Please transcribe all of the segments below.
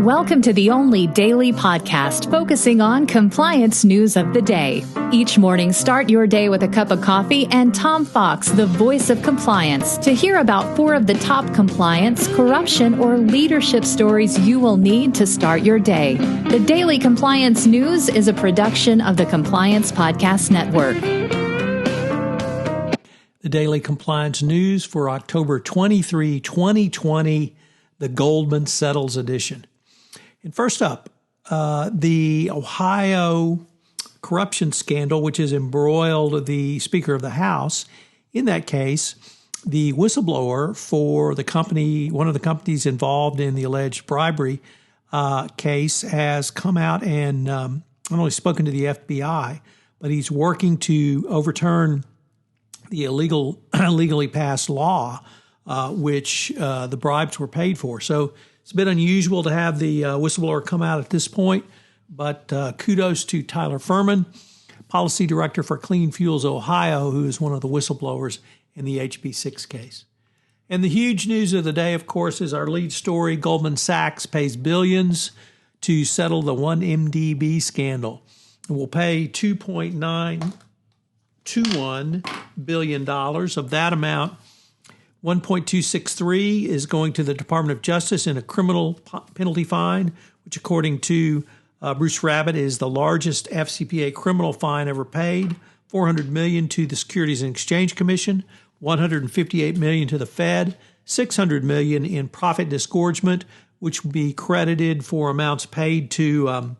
Welcome to the only daily podcast focusing on compliance news of the day. Each morning, start your day with a cup of coffee and Tom Fox, the voice of compliance, to hear about 4 of the top compliance, corruption, or leadership stories you will need to start your day. The Daily Compliance News is a production of the Compliance Podcast Network. The Daily Compliance News for October 23, 2020, the Goldman Settles edition. And first up, the Ohio corruption scandal, which has embroiled the Speaker of the House. In that case, the whistleblower for the company, one of the companies involved in the alleged bribery case, has come out and not only spoken to the FBI, but he's working to overturn the illegally passed law, which the bribes were paid for. So it's a bit unusual to have the whistleblower come out at this point, but kudos to Tyler Furman, Policy Director for Clean Fuels Ohio, who is one of the whistleblowers in the HB6 case. And the huge news of the day, of course, is our lead story. Goldman Sachs pays billions to settle the 1MDB scandal. It will pay $2.921 billion. Of that amount, 1.263 is going to the Department of Justice in a criminal penalty fine, which according to Bruce Rabbitt is the largest FCPA criminal fine ever paid. $400 million to the Securities and Exchange Commission, $158 million to the Fed, $600 million in profit disgorgement, which will be credited for amounts paid to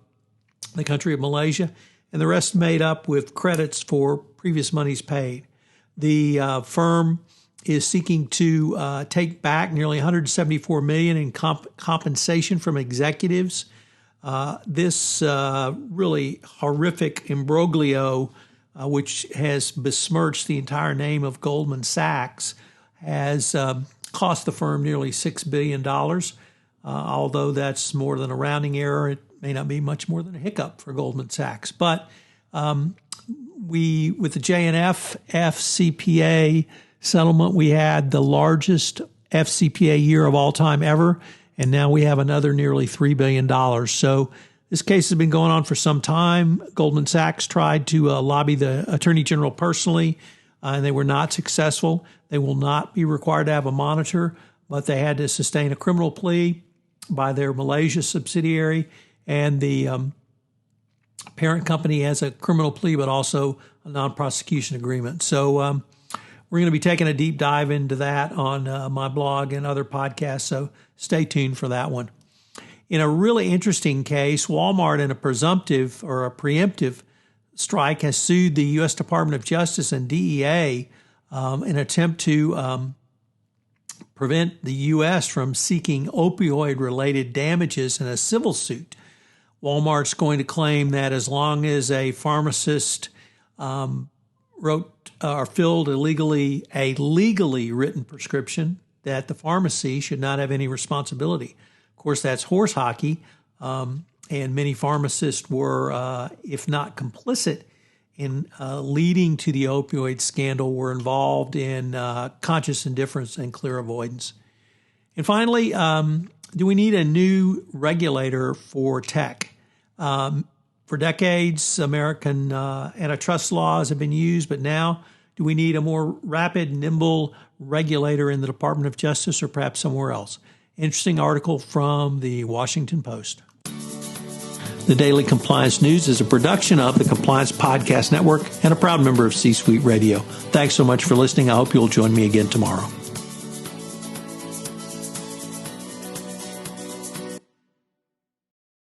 the country of Malaysia, and the rest made up with credits for previous monies paid. The firm is seeking to take back nearly $174 million in compensation from executives. This really horrific imbroglio, which has besmirched the entire name of Goldman Sachs, has cost the firm nearly $6 billion. Although that's more than a rounding error, it may not be much more than a hiccup for Goldman Sachs. But with the JNF FCPA settlement, we had the largest FCPA year of all time ever, and now we have another nearly $3 billion. So this case has been going on for some time. Goldman Sachs tried to lobby the Attorney General personally, and they were not successful. They will not be required to have a monitor, but they had to sustain a criminal plea by their Malaysia subsidiary, and the parent company has a criminal plea, but also a non-prosecution agreement. So we're going to be taking a deep dive into that on my blog and other podcasts, so stay tuned for that one. In a really interesting case, Walmart, in a presumptive or a preemptive strike, has sued the U.S. Department of Justice and DEA in an attempt to prevent the U.S. from seeking opioid-related damages in a civil suit. Walmart's going to claim that as long as a pharmacist wrote or filled a legally written prescription, that the pharmacy should not have any responsibility. Of course, that's horse hockey, and many pharmacists were, if not complicit in leading to the opioid scandal, were involved in conscious indifference and clear avoidance. And finally, do we need a new regulator for tech? For decades, American antitrust laws have been used, but now do we need a more rapid, nimble regulator in the Department of Justice or perhaps somewhere else? Interesting article from the Washington Post. The Daily Compliance News is a production of the Compliance Podcast Network and a proud member of C-Suite Radio. Thanks so much for listening. I hope you'll join me again tomorrow.